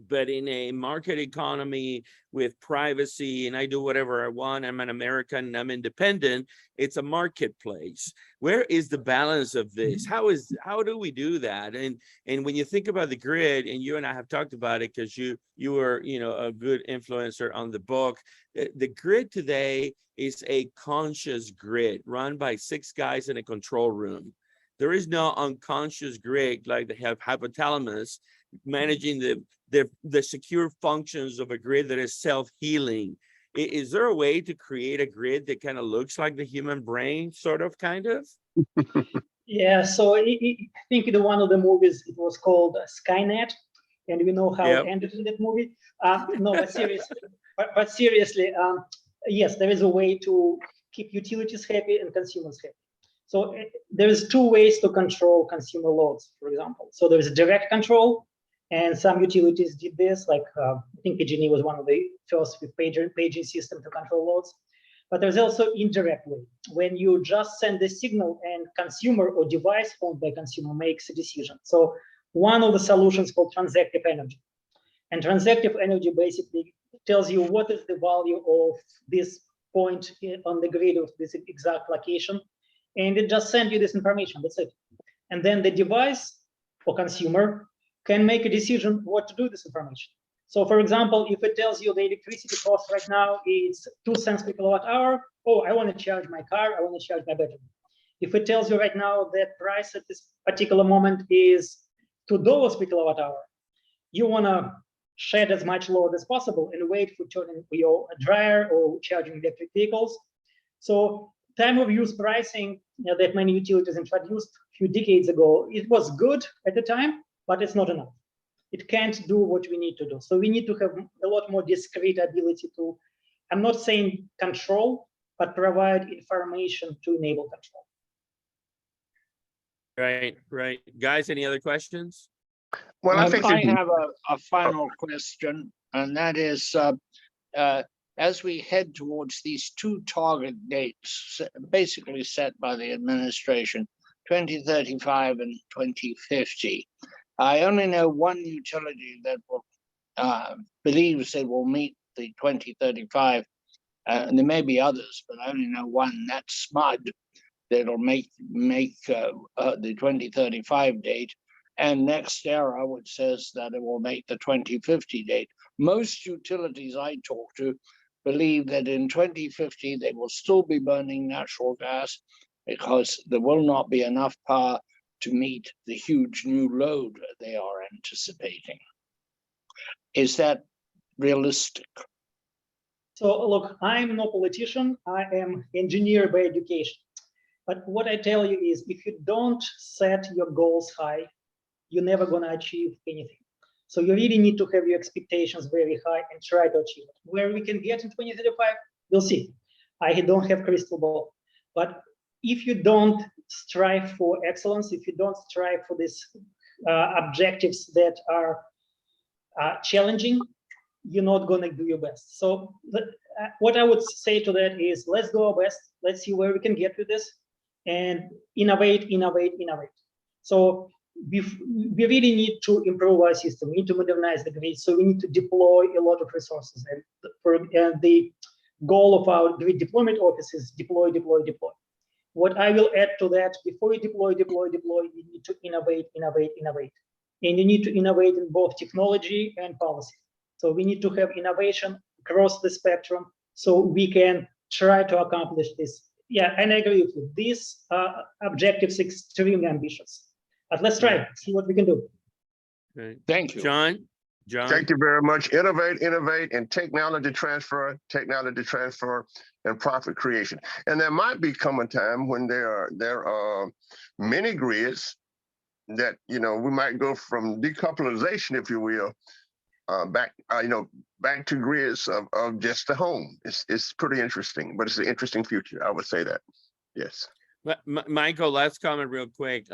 But in a market economy with privacy and I do whatever I want, I'm an American, I'm independent, it's a marketplace. Where is the balance of this? How do we do that? And when you think about the grid, and you and I have talked about it because you were, you know, a good influencer on the book. The grid today is a conscious grid run by 6 guys in a control room. There is no unconscious grid like the hypothalamus managing the secure functions of a grid that is self-healing. Is there a way to create a grid that kind of looks like the human brain, sort of, kind of? Yeah, so I think in one of the movies, it was called Skynet, and we know how it ended in that movie. No, but seriously, yes, there is a way to keep utilities happy and consumers happy. So there is 2 ways to control consumer loads, for example. So there is direct control, and some utilities did this, like I think PG&E was one of the first with paging system to control loads. But there's also indirect way, when you just send the signal and consumer or device owned by consumer makes a decision. So one of the solutions called transactive energy. And transactive energy basically tells you what is the value of this point on the grid of this exact location. And it just sends you this information, that's it. And then the device or consumer can make a decision what to do with this information. So for example, if it tells you the electricity cost right now is 2 cents per kilowatt hour, oh, I want to charge my car, I want to charge my battery. If it tells you right now that price at this particular moment is $2 per kilowatt hour, you want to shed as much load as possible and wait for turning your dryer or charging electric vehicles. So time of use pricing, you know, that many utilities introduced a few decades ago, it was good at the time, but it's not enough. It can't do what we need to do. So we need to have a lot more discrete ability to, I'm not saying control, but provide information to enable control. Right. Guys, any other questions? Well, I think I have a final question, and that is, as we head towards these 2 target dates, basically set by the administration, 2035 and 2050, I only know one utility that will believes it will meet the 2035, and there may be others, but I only know one. That's SMUD, that'll make the 2035 date, and NextEra, which says that it will make the 2050 date. Most utilities I talk to believe that in 2050 they will still be burning natural gas because there will not be enough power to meet the huge new load they are anticipating. Is that realistic? So look, I'm no politician, I am engineer by education. But what I tell you is, if you don't set your goals high, you're never going to achieve anything. So you really need to have your expectations very high and try to achieve it. Where we can get in 2035, we'll see. I don't have crystal ball. But if you don't strive for excellence, if you don't strive for these objectives that are challenging, you're not going to do your best. So what I would say to that is, let's do our best. Let's see where we can get with this and innovate. So we really need to improve our system. We need to modernize the grid. So we need to deploy a lot of resources. And the goal of our grid deployment office is deploy. What I will add to that, before you deploy, you need to innovate. And you need to innovate in both technology and policy. So we need to have innovation across the spectrum so we can try to accomplish this. Yeah, and I agree with you. These objectives are extremely ambitious. But let's try, see what we can do. Okay. Thank you. John? Thank you very much. Innovate, and technology transfer, and profit creation. And there might become a time when there are many grids that, you know, we might go from decoupling, if you will, back to grids of just the home. It's pretty interesting, but it's an interesting future. I would say that. Yes. But Michael, last comment real quick.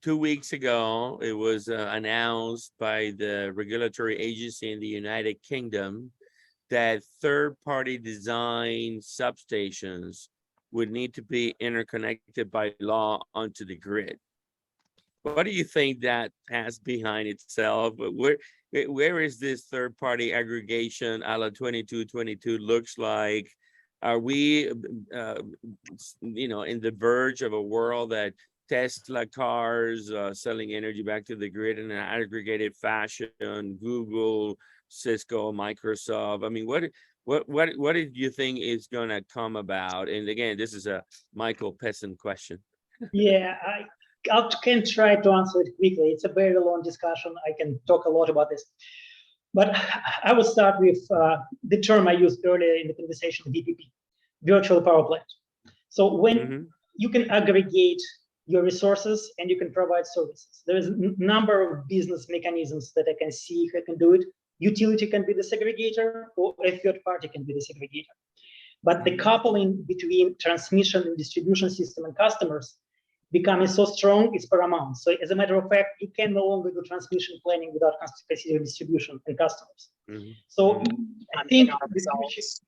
2 weeks ago, it was announced by the regulatory agency in the United Kingdom that third-party design substations would need to be interconnected by law onto the grid. What do you think that has behind itself? where is this third-party aggregation a la 2222 looks like? Are we, you know, in the verge of a world that Tesla cars selling energy back to the grid in an aggregated fashion? Google, Cisco, Microsoft. I mean, what did you think is going to come about? And again, this is a Michael Pesin question. Yeah, I can try to answer it quickly. It's a very long discussion. I can talk a lot about this. But I will start with the term I used earlier in the conversation, VPP, virtual power plant. So when you can aggregate your resources and you can provide services, there is a number of business mechanisms that I can see who can do it. Utility can be the segregator, or a third party can be the segregator. But the coupling between transmission and distribution system and customers becoming so strong is paramount. So as a matter of fact, you can no longer do transmission planning without considering distribution and customers. So I think the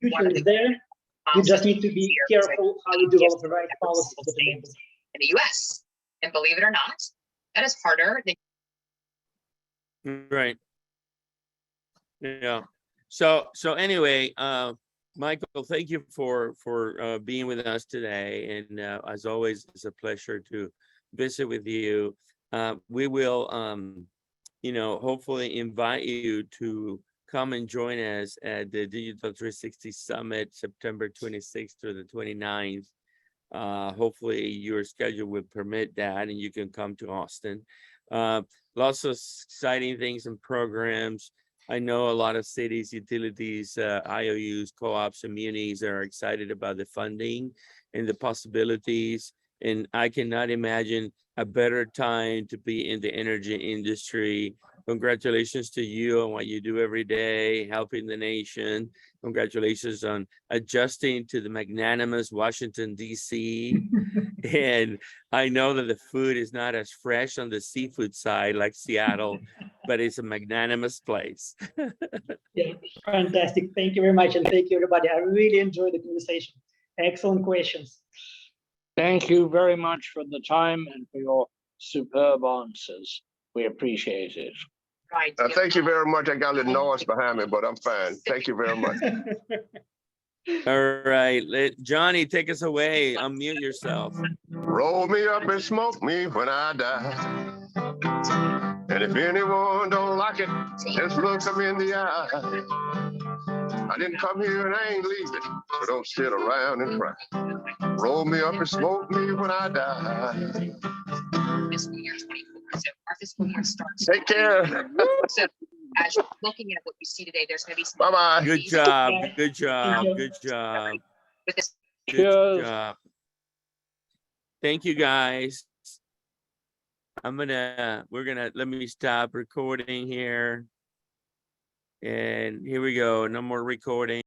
future is there. You just need to be careful how you develop the right policies in the US. And believe it or not, that is harder than right. Yeah. So anyway, Michael, thank you for being with us today. And as always, it's a pleasure to visit with you. We will, you know, hopefully invite you to come and join us at the Digital 360 Summit, September 26th through the 29th. Hopefully your schedule will permit that and you can come to Austin. Lots of exciting things and programs. I know a lot of cities, utilities, IOUs, co-ops, and munis are excited about the funding and the possibilities. And I cannot imagine a better time to be in the energy industry. Congratulations to you on what you do every day, helping the nation. Congratulations on adjusting to the magnanimous Washington, D.C. And I know that the food is not as fresh on the seafood side like Seattle, but it's a magnanimous place. Yeah, fantastic. Thank you very much. And thank you, everybody. I really enjoyed the conversation. Excellent questions. Thank you very much for the time and for your superb answers. We appreciate it. right. Thank you very much. I got a little noise behind me, but I'm fine. Thank you very much. All right, Johnny, take us away. Unmute yourself. Roll me up and smoke me when I die. And if anyone don't like it, just look them in the eye. I didn't come here and I ain't leaving, so don't sit around and cry. Roll me up and smoke me when I die. Fiscal year 24. So our fiscal year starts. Take care. So as you're looking at what you see today, there's going to be some. Bye-bye. Good job. Good job. Good job. With this. Good job. Thank you, guys. Let me stop recording here. And here we go. No more recording.